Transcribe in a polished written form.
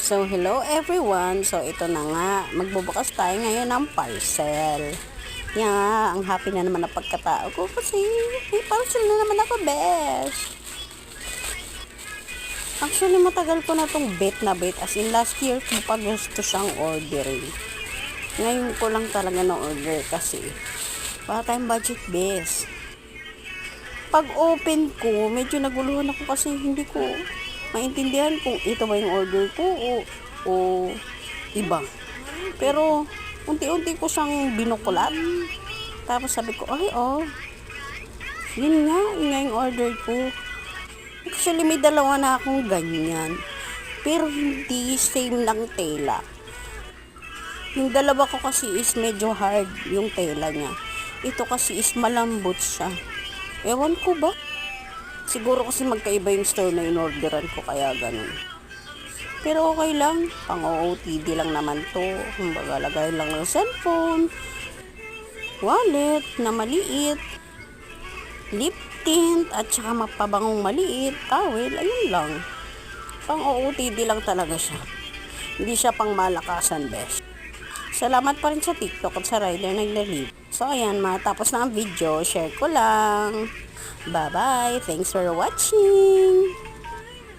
So, hello everyone. So, ito na nga. Magbubukas tayo ngayon ng parcel. Yan, ang happy na naman na pagkatao ko kasi may parcel na naman ako, besh. Actually, matagal ko na tong bet na bet. As in, last year ko pa gusto siyang ordering. Ngayon ko lang talaga na-order kasi para tayong budget best. Pag open ko, medyo naguluhan ako kasi hindi ko maintindihan kung ito ba yung order ko o iba. Pero unti-unti ko siyang binukulat. Tapos sabi ko, ay yun nga yung order ko. Actually may dalawa na akong ganyan. Pero hindi same ng tela. Yung dalawa ko kasi is medyo hard yung tela niya. Ito kasi is malambot siya. Ewan ko ba? Siguro kasi magkaiba yung store na in-orderan ko kaya ganun. Pero okay lang. Pang OOTD lang naman to. Kumbaga lagay lang ng cellphone, wallet na maliit, lip tint, at saka mapabangong maliit, towel, ayun lang. Pang OOTD lang talaga siya. Hindi siya pang malakasan, best. Salamat pa rin sa TikTok at sa rider naglalib. So ayan, matapos na ang video, share ko lang. Bye-bye. Thanks for watching.